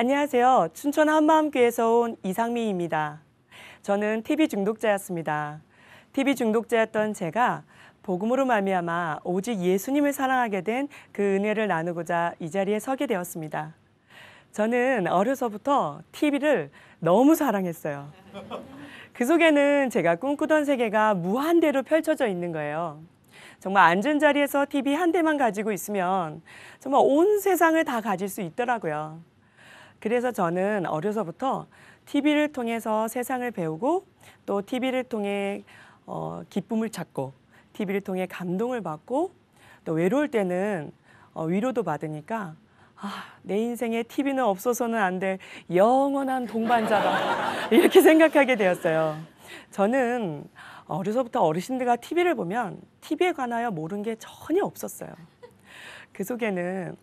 안녕하세요. 춘천 한마음교회에서 온 이상미입니다. 저는 TV 중독자였습니다. TV 중독자였던 제가 복음으로 말미암아 오직 예수님을 사랑하게 된 그 은혜를 나누고자 이 자리에 서게 되었습니다. 저는 어려서부터 TV를 너무 사랑했어요. 그 속에는 제가 꿈꾸던 세계가 무한대로 펼쳐져 있는 거예요. 정말 앉은 자리에서 TV 한 대만 가지고 있으면 정말 온 세상을 다 가질 수 있더라고요. 그래서 저는 어려서부터 TV를 통해서 세상을 배우고 또 TV를 통해 기쁨을 찾고 TV를 통해 감동을 받고 또 외로울 때는 위로도 받으니까 내 인생에 TV는 없어서는 안 될 영원한 동반자다 이렇게 생각하게 되었어요. 저는 어려서부터 어르신들과 TV를 보면 TV에 관하여 모르는 게 전혀 없었어요. 그 속에는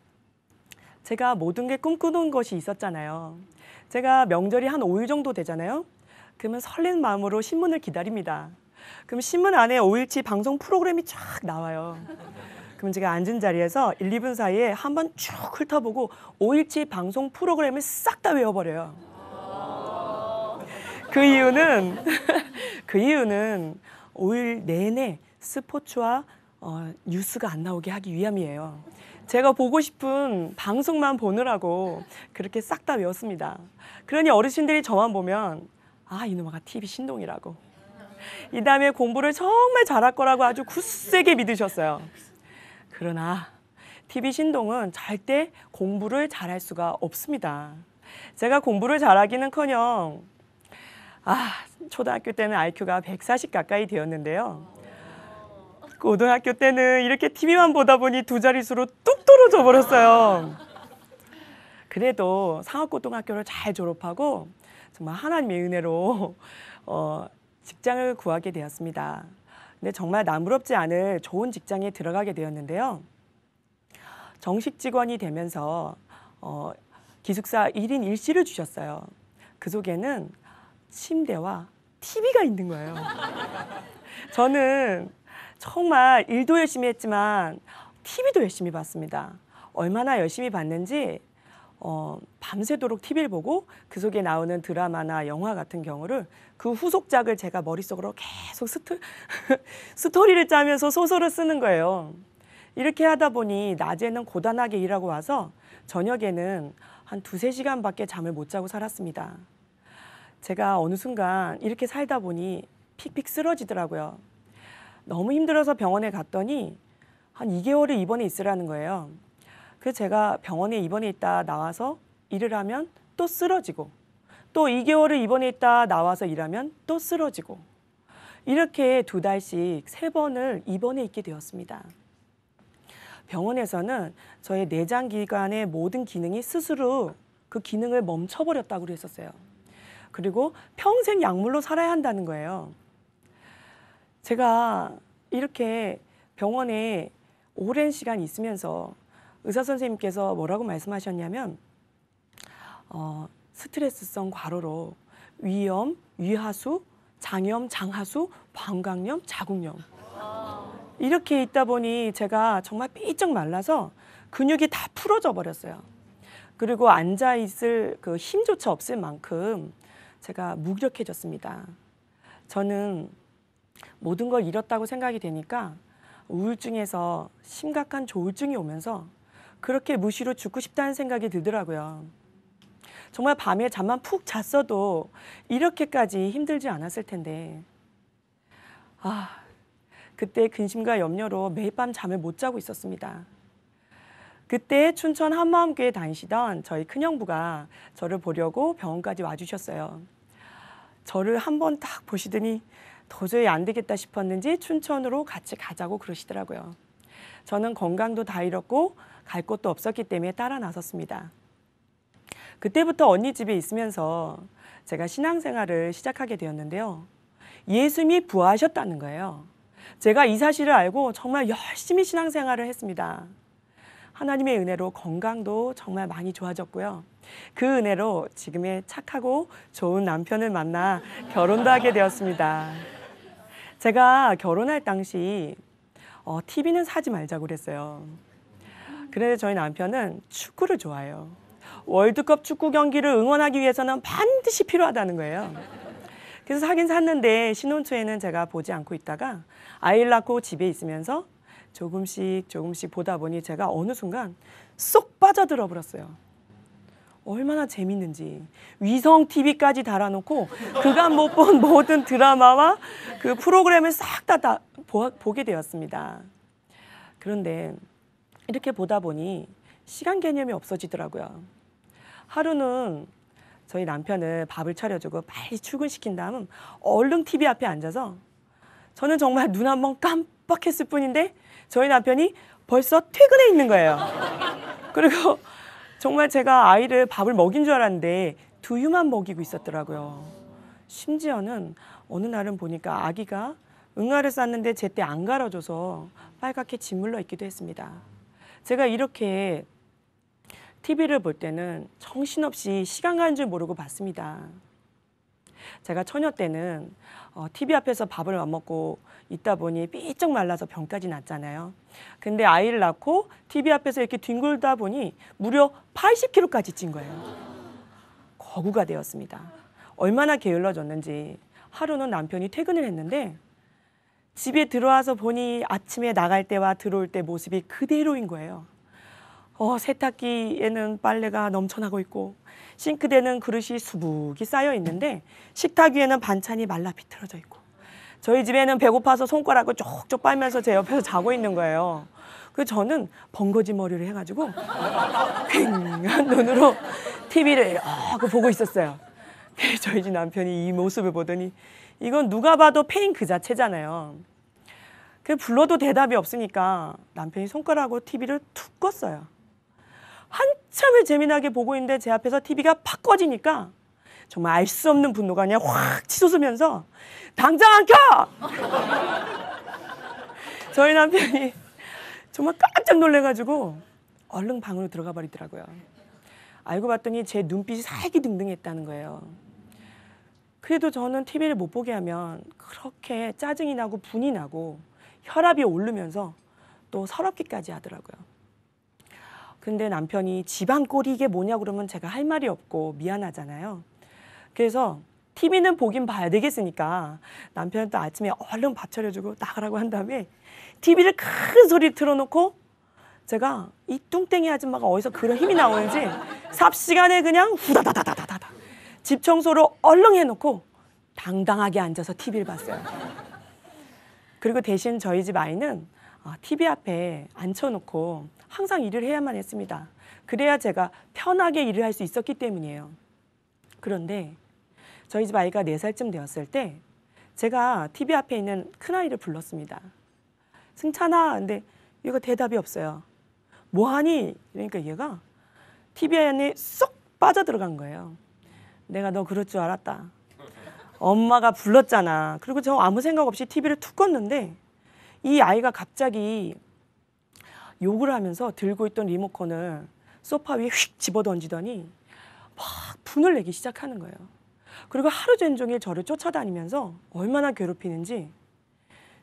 제가 모든 게 꿈꾸는 것이 있었잖아요. 제가 명절이 한 5일 정도 되잖아요. 그러면 설레는 마음으로 신문을 기다립니다. 그럼 신문 안에 5일치 방송 프로그램이 쫙 나와요. 그럼 제가 앉은 자리에서 1, 2분 사이에 한번 쭉 훑어보고 5일치 방송 프로그램을 싹 다 외워버려요. 그 이유는 5일 내내 스포츠와 뉴스가 안 나오게 하기 위함이에요. 제가 보고 싶은 방송만 보느라고 그렇게 싹 다 외웠습니다. 그러니 어르신들이 저만 보면 이놈아가 TV 신동이라고. 이 다음에 공부를 정말 잘할 거라고 아주 굳세게 믿으셨어요. 그러나 TV 신동은 절대 공부를 잘할 수가 없습니다. 제가 공부를 잘하기는커녕 초등학교 때는 IQ가 140 가까이 되었는데요. 고등학교 때는 이렇게 TV만 보다 보니 두 자릿수로 뚝 떨어져 버렸어요. 그래도 상업고등학교를 잘 졸업하고 정말 하나님의 은혜로 직장을 구하게 되었습니다. 근데 정말 남부럽지 않을 좋은 직장에 들어가게 되었는데요. 정식 직원이 되면서 기숙사 1인 1실을 주셨어요. 그 속에는 침대와 TV가 있는 거예요. 저는 정말 일도 열심히 했지만 TV도 열심히 봤습니다. 얼마나 열심히 봤는지 밤새도록 TV를 보고 그 속에 나오는 드라마나 영화 같은 경우를 그 후속작을 제가 머릿속으로 계속 스토리를 짜면서 소설을 쓰는 거예요. 이렇게 하다 보니 낮에는 고단하게 일하고 와서 저녁에는 한 2-3시간밖에 잠을 못 자고 살았습니다. 제가 어느 순간 이렇게 살다 보니 픽픽 쓰러지더라고요. 너무 힘들어서 병원에 갔더니 한 2개월을 입원해 있으라는 거예요. 그래서 제가 병원에 입원해 있다 나와서 일을 하면 또 쓰러지고 또 2개월을 입원해 있다 나와서 일하면 또 쓰러지고 이렇게 2달씩 3번을 입원해 있게 되었습니다. 병원에서는 저의 내장기관의 모든 기능이 스스로 그 기능을 멈춰버렸다고 했었어요. 그리고 평생 약물로 살아야 한다는 거예요. 제가 이렇게 병원에 오랜 시간 있으면서 의사 선생님께서 뭐라고 말씀하셨냐면 스트레스성 과로로 위염, 위하수, 장염, 장하수, 방광염, 자궁염 이렇게 있다 보니 제가 정말 삐쩍 말라서 근육이 다 풀어져 버렸어요. 그리고 앉아있을 그 힘조차 없을 만큼 제가 무기력해졌습니다. 저는 모든 걸 잃었다고 생각이 되니까 우울증에서 심각한 조울증이 오면서 그렇게 무시로 죽고 싶다는 생각이 들더라고요. 정말 밤에 잠만 푹 잤어도 이렇게까지 힘들지 않았을 텐데 그때 근심과 염려로 매일 밤 잠을 못 자고 있었습니다. 그때 춘천 한마음교회 다니시던 저희 큰형부가 저를 보려고 병원까지 와주셨어요. 저를 한번 딱 보시더니 도저히 안 되겠다 싶었는지 춘천으로 같이 가자고 그러시더라고요. 저는 건강도 다 잃었고 갈 곳도 없었기 때문에 따라 나섰습니다. 그때부터 언니 집에 있으면서 제가 신앙생활을 시작하게 되었는데요. 예수님이 부활하셨다는 거예요. 제가 이 사실을 알고 정말 열심히 신앙생활을 했습니다. 하나님의 은혜로 건강도 정말 많이 좋아졌고요. 그 은혜로 지금의 착하고 좋은 남편을 만나 결혼도 하게 되었습니다. 제가 결혼할 당시 TV는 사지 말자고 그랬어요. 그런데 저희 남편은 축구를 좋아해요. 월드컵 축구 경기를 응원하기 위해서는 반드시 필요하다는 거예요. 그래서 사긴 샀는데 신혼 초에는 제가 보지 않고 있다가 아이를 낳고 집에 있으면서 조금씩 보다 보니 제가 어느 순간 쏙 빠져들어 버렸어요. 얼마나 재밌는지 위성 TV까지 달아놓고 그간 못 본 모든 드라마와 그 프로그램을 싹 다 보게 되었습니다. 그런데 이렇게 보다 보니 시간 개념이 없어지더라고요. 하루는 저희 남편을 밥을 차려주고 빨리 출근시킨 다음 얼른 TV 앞에 앉아서 저는 정말 눈 한 번 깜빡했을 뿐인데 저희 남편이 벌써 퇴근해 있는 거예요. 그리고 정말 제가 아이를 밥을 먹인 줄 알았는데 두유만 먹이고 있었더라고요. 심지어는 어느 날은 보니까 아기가 응아를 쌌는데 제때 안 갈아줘서 빨갛게 짓물러 있기도 했습니다. 제가 이렇게 TV를 볼 때는 정신없이 시간 가는 줄 모르고 봤습니다. 제가 처녀 때는 TV 앞에서 밥을 안 먹고 있다 보니 삐쩍 말라서 병까지 났잖아요. 근데 아이를 낳고 TV 앞에서 이렇게 뒹굴다 보니 무려 80kg까지 찐 거예요. 거구가 되었습니다. 얼마나 게을러졌는지 하루는 남편이 퇴근을 했는데 집에 들어와서 보니 아침에 나갈 때와 들어올 때 모습이 그대로인 거예요. 세탁기에는 빨래가 넘쳐나고 있고 싱크대는 그릇이 수북이 쌓여 있는데 식탁 위에는 반찬이 말라 비틀어져 있고 저희 집에는 배고파서 손가락을 쪽쪽 빨면서 제 옆에서 자고 있는 거예요. 그래서 저는 번거지 머리를 해가지고 휑한 눈으로 TV를 이러고 보고 있었어요. 저희 집 남편이 이 모습을 보더니 이건 누가 봐도 페인 그 자체잖아요. 불러도 대답이 없으니까 남편이 손가락으로 TV를 툭 껐어요. 한참을 재미나게 보고 있는데 제 앞에서 TV가 팍 꺼지니까 정말 알 수 없는 분노가 그냥 확 치솟으면서 당장 안 켜! 저희 남편이 정말 깜짝 놀래가지고 얼른 방으로 들어가 버리더라고요. 알고 봤더니 제 눈빛이 살기등등했다는 거예요. 그래도 저는 TV를 못 보게 하면 그렇게 짜증이 나고 분이 나고 혈압이 오르면서 또 서럽기까지 하더라고요. 근데 남편이 집안 꼴이 이게 뭐냐고 그러면 제가 할 말이 없고 미안하잖아요. 그래서 TV는 보긴 봐야 되겠으니까 남편은 또 아침에 얼른 밥 차려주고 나가라고 한 다음에 TV를 큰 소리 틀어놓고 제가 이 뚱땡이 아줌마가 어디서 그런 힘이 나오는지 삽시간에 그냥 후다다다다다다 집 청소를 얼른 해놓고 당당하게 앉아서 TV를 봤어요. 그리고 대신 저희 집 아이는 TV 앞에 앉혀놓고 항상 일을 해야만 했습니다. 그래야 제가 편하게 일을 할 수 있었기 때문이에요. 그런데 저희 집 아이가 4살쯤 되었을 때 제가 TV 앞에 있는 큰아이를 불렀습니다. 승찬아, 근데 얘가 대답이 없어요. 뭐하니? 그러니까 얘가 TV 안에 쏙 빠져들어간 거예요. 내가 너 그럴 줄 알았다. 엄마가 불렀잖아. 그리고 저 아무 생각 없이 TV를 툭 껐는데 이 아이가 갑자기 욕을 하면서 들고 있던 리모컨을 소파 위에 휙 집어던지더니 막 분을 내기 시작하는 거예요. 그리고 하루 종일 저를 쫓아다니면서 얼마나 괴롭히는지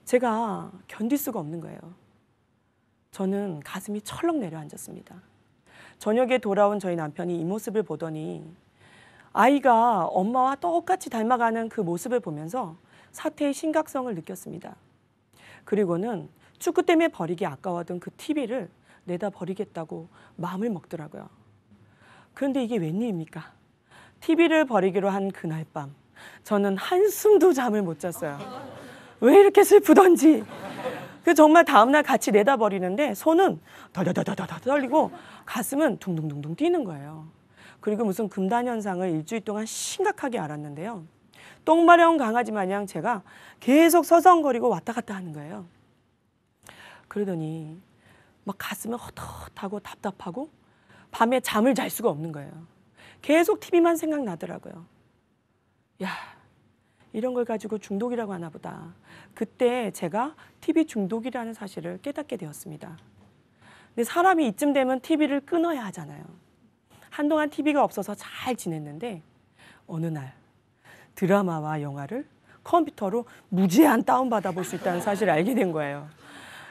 제가 견딜 수가 없는 거예요. 저는 가슴이 철렁 내려앉았습니다. 저녁에 돌아온 저희 남편이 이 모습을 보더니 아이가 엄마와 똑같이 닮아가는 그 모습을 보면서 사태의 심각성을 느꼈습니다. 그리고는 축구 때문에 버리기 아까웠던 그 TV를 내다 버리겠다고 마음을 먹더라고요. 그런데 이게 웬일입니까? TV를 버리기로 한 그날 밤 저는 한숨도 잠을 못 잤어요. 왜 이렇게 슬프던지. 정말 다음날 같이 내다 버리는데 손은 덜덜덜덜 떨리고 가슴은 둥둥둥둥 뛰는 거예요. 그리고 무슨 금단 현상을 일주일 동안 심각하게 앓았는데요. 똥 마려운 강아지 마냥 제가 계속 서성거리고 왔다 갔다 하는 거예요. 그러더니 막 가슴은 헛헛하고 답답하고 밤에 잠을 잘 수가 없는 거예요. 계속 TV만 생각나더라고요. 야, 이런 걸 가지고 중독이라고 하나 보다. 그때 제가 TV 중독이라는 사실을 깨닫게 되었습니다. 근데 사람이 이쯤 되면 TV를 끊어야 하잖아요. 한동안 TV가 없어서 잘 지냈는데 어느 날 드라마와 영화를 컴퓨터로 무제한 다운받아 볼 수 있다는 사실을 알게 된 거예요.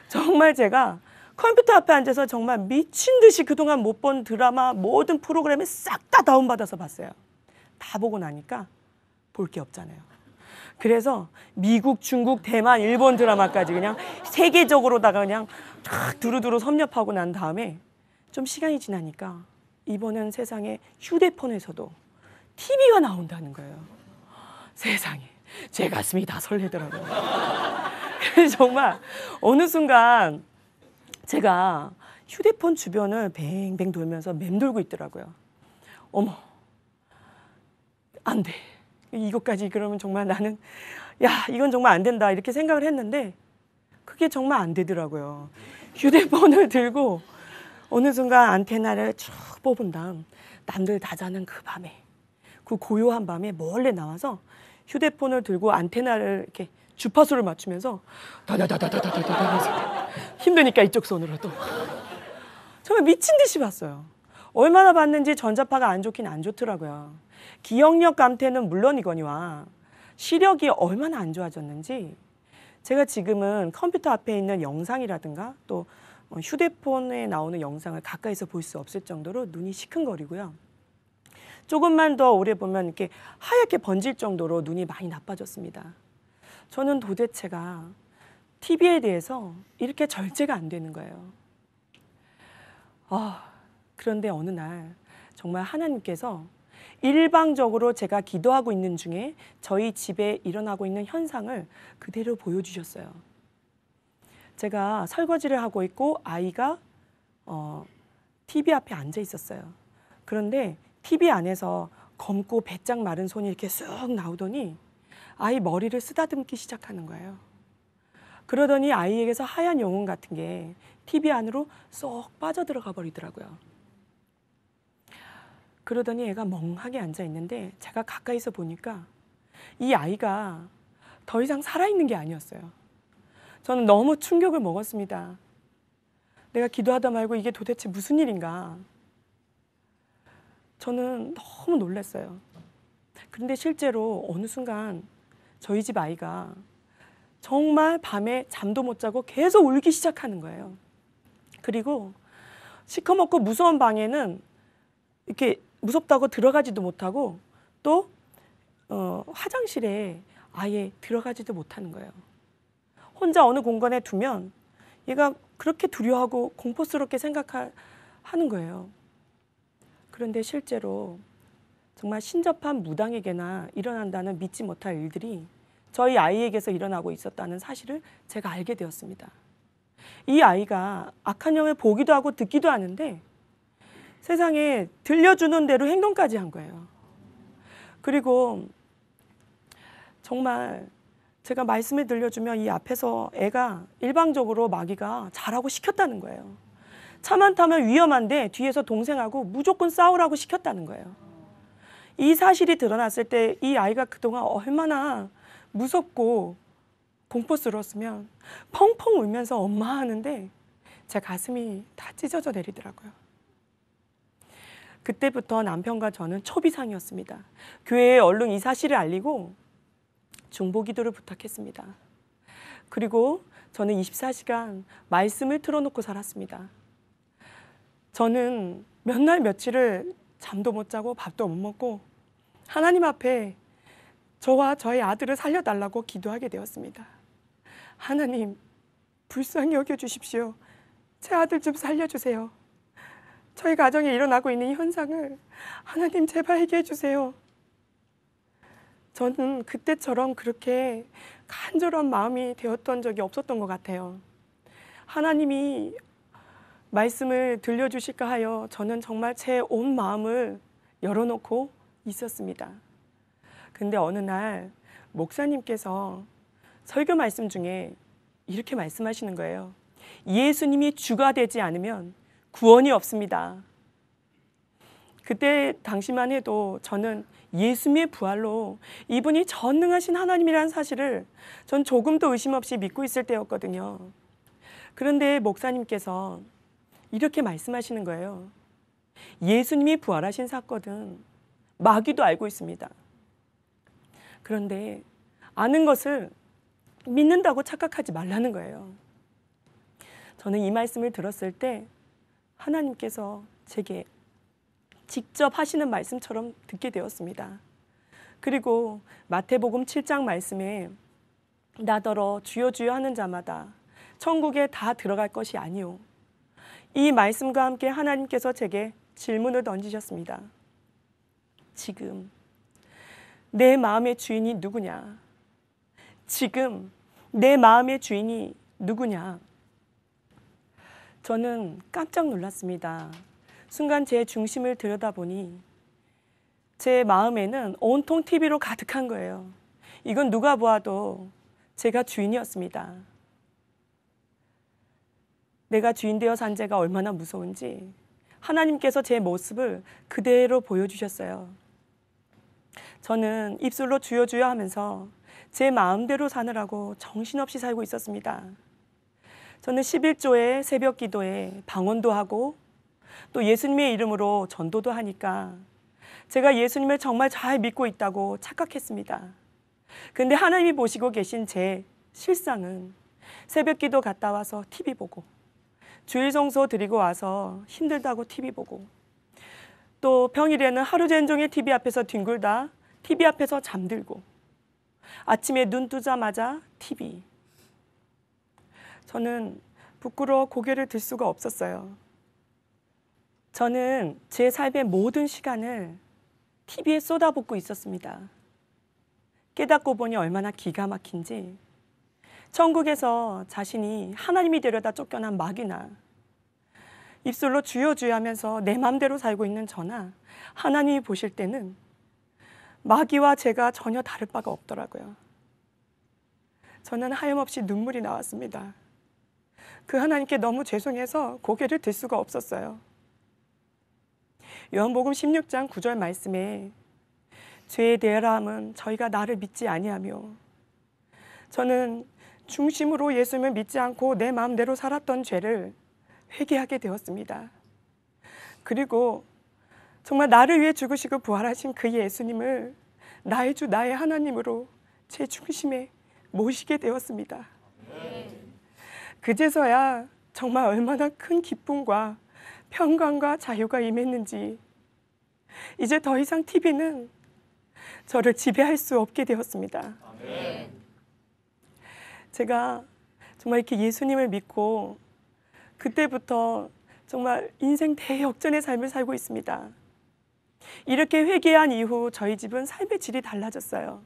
정말 제가 컴퓨터 앞에 앉아서 정말 미친 듯이 그동안 못 본 드라마 모든 프로그램을 싹 다 다운받아서 봤어요. 다 보고 나니까 볼 게 없잖아요. 그래서 미국, 중국, 대만, 일본 드라마까지 그냥 세계적으로다가 그냥 쫙 두루두루 섭렵하고 난 다음에 좀 시간이 지나니까 이번엔 세상에 휴대폰에서도 TV가 나온다는 거예요. 세상에 제 가슴이 다 설레더라고요. 그래서 정말 어느 순간 제가 휴대폰 주변을 뱅뱅 돌면서 맴돌고 있더라고요. 어머, 안 돼. 이것까지 그러면 정말 나는 이건 정말 안 된다 이렇게 생각을 했는데 그게 정말 안 되더라고요. 휴대폰을 들고 어느 순간 안테나를 쭉 뽑은 다음 남들 다 자는 그 밤에, 그 고요한 밤에 몰래 나와서 휴대폰을 들고 안테나를 이렇게 주파수를 맞추면서 다다다다다다다다 힘드니까 이쪽 손으로 또 정말 미친 듯이 봤어요. 얼마나 봤는지 전자파가 안 좋긴 안 좋더라고요. 기억력 감퇴는 물론이거니와 시력이 얼마나 안 좋아졌는지 제가 지금은 컴퓨터 앞에 있는 영상이라든가 또 휴대폰에 나오는 영상을 가까이서 볼 수 없을 정도로 눈이 시큰거리고요. 조금만 더 오래 보면 이렇게 하얗게 번질 정도로 눈이 많이 나빠졌습니다. 저는 도대체가 TV에 대해서 이렇게 절제가 안 되는 거예요. 그런데 어느 날 정말 하나님께서 일방적으로 제가 기도하고 있는 중에 저희 집에 일어나고 있는 현상을 그대로 보여주셨어요. 제가 설거지를 하고 있고 아이가 TV 앞에 앉아 있었어요. 그런데 TV 안에서 검고 배짱 마른 손이 이렇게 쑥 나오더니 아이 머리를 쓰다듬기 시작하는 거예요. 그러더니 아이에게서 하얀 영혼 같은 게 TV 안으로 쏙 빠져들어가 버리더라고요. 그러더니 애가 멍하게 앉아 있는데 제가 가까이서 보니까 이 아이가 더 이상 살아있는 게 아니었어요. 저는 너무 충격을 먹었습니다. 내가 기도하다 말고 이게 도대체 무슨 일인가. 저는 너무 놀랐어요. 그런데 실제로 어느 순간 저희 집 아이가 정말 밤에 잠도 못 자고 계속 울기 시작하는 거예요. 그리고 시커멓고 무서운 방에는 이렇게 무섭다고 들어가지도 못하고 또 화장실에 아예 들어가지도 못하는 거예요. 혼자 어느 공간에 두면 얘가 그렇게 두려워하고 공포스럽게 생각하는 거예요. 그런데 실제로 정말 신접한 무당에게나 일어난다는 믿지 못할 일들이 저희 아이에게서 일어나고 있었다는 사실을 제가 알게 되었습니다. 이 아이가 악한 영을 보기도 하고 듣기도 하는데 세상에 들려주는 대로 행동까지 한 거예요. 그리고 정말 제가 말씀을 들려주면 이 앞에서 애가 일방적으로 마귀가 자라고 시켰다는 거예요. 차만 타면 위험한데 뒤에서 동생하고 무조건 싸우라고 시켰다는 거예요. 이 사실이 드러났을 때 이 아이가 그동안 얼마나 무섭고 공포스러웠으면 펑펑 울면서 엄마 하는데 제 가슴이 다 찢어져 내리더라고요. 그때부터 남편과 저는 초비상이었습니다. 교회에 얼른 이 사실을 알리고 중보기도를 부탁했습니다. 그리고 저는 24시간 말씀을 틀어놓고 살았습니다. 저는 몇 날 며칠을 잠도 못 자고 밥도 못 먹고 하나님 앞에 저와 저의 아들을 살려달라고 기도하게 되었습니다. 하나님, 불쌍히 여겨주십시오. 제 아들 좀 살려주세요. 저희 가정에 일어나고 있는 이 현상을 하나님 제발 해결해 주세요. 저는 그때처럼 그렇게 간절한 마음이 되었던 적이 없었던 것 같아요. 하나님이 말씀을 들려주실까 하여 저는 정말 제 온 마음을 열어놓고 있었습니다. 근데 어느 날 목사님께서 설교 말씀 중에 이렇게 말씀하시는 거예요. 예수님이 주가 되지 않으면 구원이 없습니다. 그때 당시만 해도 저는 예수님의 부활로 이분이 전능하신 하나님이라는 사실을 전 조금도 의심 없이 믿고 있을 때였거든요. 그런데 목사님께서 이렇게 말씀하시는 거예요. 예수님이 부활하신 사건은 마귀도 알고 있습니다. 그런데 아는 것을 믿는다고 착각하지 말라는 거예요. 저는 이 말씀을 들었을 때 하나님께서 제게 직접 하시는 말씀처럼 듣게 되었습니다. 그리고 마태복음 7장 말씀에 나더러 주여 주여 하는 자마다 천국에 다 들어갈 것이 아니오. 이 말씀과 함께 하나님께서 제게 질문을 던지셨습니다. 지금 내 마음의 주인이 누구냐? 지금 내 마음의 주인이 누구냐? 저는 깜짝 놀랐습니다. 순간 제 중심을 들여다보니 제 마음에는 온통 TV로 가득한 거예요. 이건 누가 보아도 제가 주인이었습니다. 내가 주인 되어 산 죄가 얼마나 무서운지 하나님께서 제 모습을 그대로 보여주셨어요. 저는 입술로 주여 주여 하면서 제 마음대로 사느라고 정신없이 살고 있었습니다. 저는 11조에 새벽 기도에 방언도 하고 또 예수님의 이름으로 전도도 하니까 제가 예수님을 정말 잘 믿고 있다고 착각했습니다. 근데 하나님이 보시고 계신 제 실상은 새벽 기도 갔다 와서 TV 보고 주일 성소 드리고 와서 힘들다고 TV 보고 또 평일에는 하루 종일 TV 앞에서 뒹굴다 TV 앞에서 잠들고 아침에 눈 뜨자마자 TV. 저는 부끄러워 고개를 들 수가 없었어요. 저는 제 삶의 모든 시간을 TV에 쏟아붓고 있었습니다. 깨닫고 보니 얼마나 기가 막힌지 천국에서 자신이 하나님이 되려다 쫓겨난 마귀나 입술로 주여 주여 하면서 내 맘대로 살고 있는 저나 하나님이 보실 때는 마귀와 제가 전혀 다를 바가 없더라고요. 저는 하염없이 눈물이 나왔습니다. 그 하나님께 너무 죄송해서 고개를 들 수가 없었어요. 요한복음 16장 9절 말씀에 죄에 대하라 함은 저희가 나를 믿지 아니하며 저는 중심으로 예수님을 믿지 않고 내 마음대로 살았던 죄를 회개하게 되었습니다. 그리고 정말 나를 위해 죽으시고 부활하신 그 예수님을 나의 주 나의 하나님으로 제 중심에 모시게 되었습니다. 그제서야 정말 얼마나 큰 기쁨과 평강과 자유가 임했는지 이제 더 이상 TV는 저를 지배할 수 없게 되었습니다. 제가 정말 이렇게 예수님을 믿고 그때부터 정말 인생 대역전의 삶을 살고 있습니다. 이렇게 회개한 이후 저희 집은 삶의 질이 달라졌어요.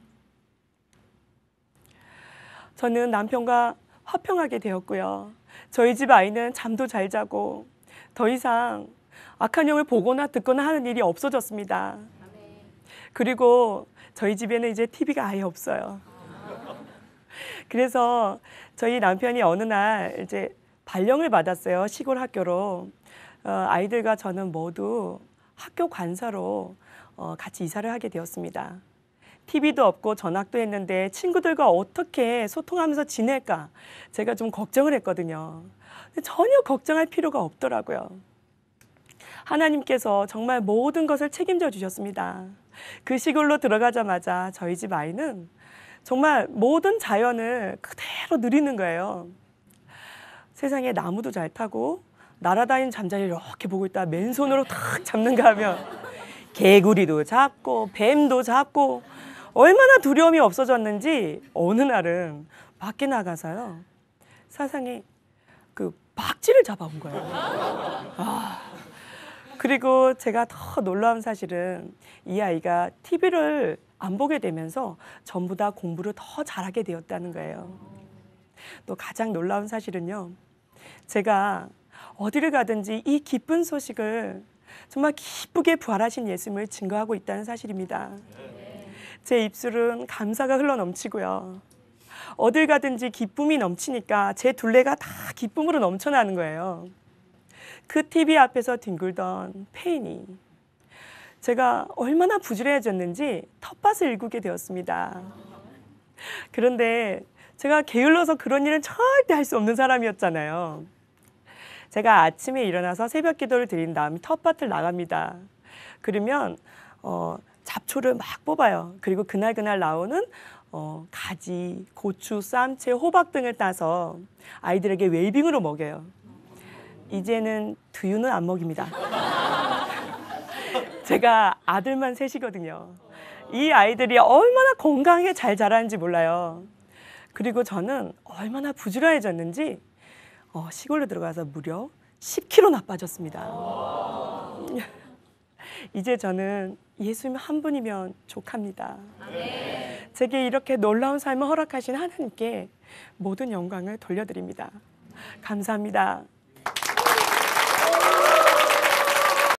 저는 남편과 화평하게 되었고요. 저희 집 아이는 잠도 잘 자고 더 이상 악한 영을 보거나 듣거나 하는 일이 없어졌습니다. 그리고 저희 집에는 이제 TV가 아예 없어요. 그래서 저희 남편이 어느 날 이제 발령을 받았어요. 시골 학교로. 아이들과 저는 모두 학교 관사로 같이 이사를 하게 되었습니다. TV도 없고 전학도 했는데 친구들과 어떻게 소통하면서 지낼까 제가 좀 걱정을 했거든요. 근데 전혀 걱정할 필요가 없더라고요. 하나님께서 정말 모든 것을 책임져 주셨습니다. 그 시골로 들어가자마자 저희 집 아이는 정말 모든 자연을 그대로 누리는 거예요. 세상에 나무도 잘 타고 날아다니는 잠자리를 이렇게 보고 있다가 맨손으로 탁 잡는가 하면 개구리도 잡고 뱀도 잡고 얼마나 두려움이 없어졌는지 어느 날은 밖에 나가서요. 세상에 그 박쥐를 잡아온 거예요. 그리고 제가 더 놀라운 사실은 이 아이가 TV를 안 보게 되면서 전부 다 공부를 더 잘하게 되었다는 거예요. 또 가장 놀라운 사실은요. 제가 어디를 가든지 이 기쁜 소식을 정말 기쁘게 부활하신 예수님을 증거하고 있다는 사실입니다. 제 입술은 감사가 흘러넘치고요. 어딜 가든지 기쁨이 넘치니까 제 둘레가 다 기쁨으로 넘쳐나는 거예요. 그 TV 앞에서 뒹굴던 페인이 제가 얼마나 부지런해졌는지 텃밭을 일구게 되었습니다. 그런데 제가 게을러서 그런 일은 절대 할 수 없는 사람이었잖아요. 제가 아침에 일어나서 새벽 기도를 드린 다음 텃밭을 나갑니다. 그러면 잡초를 막 뽑아요. 그리고 그날 나오는 가지, 고추, 쌈채, 호박 등을 따서 아이들에게 웰빙으로 먹여요. 이제는 두유는 안 먹입니다. 제가 아들만 셋이거든요. 이 아이들이 얼마나 건강하게 잘 자라는지 몰라요. 그리고 저는 얼마나 부지런해졌는지 시골로 들어가서 무려 10kg나 빠졌습니다. 이제 저는 예수님 한 분이면 족합니다. 제게 이렇게 놀라운 삶을 허락하신 하나님께 모든 영광을 돌려드립니다. 감사합니다.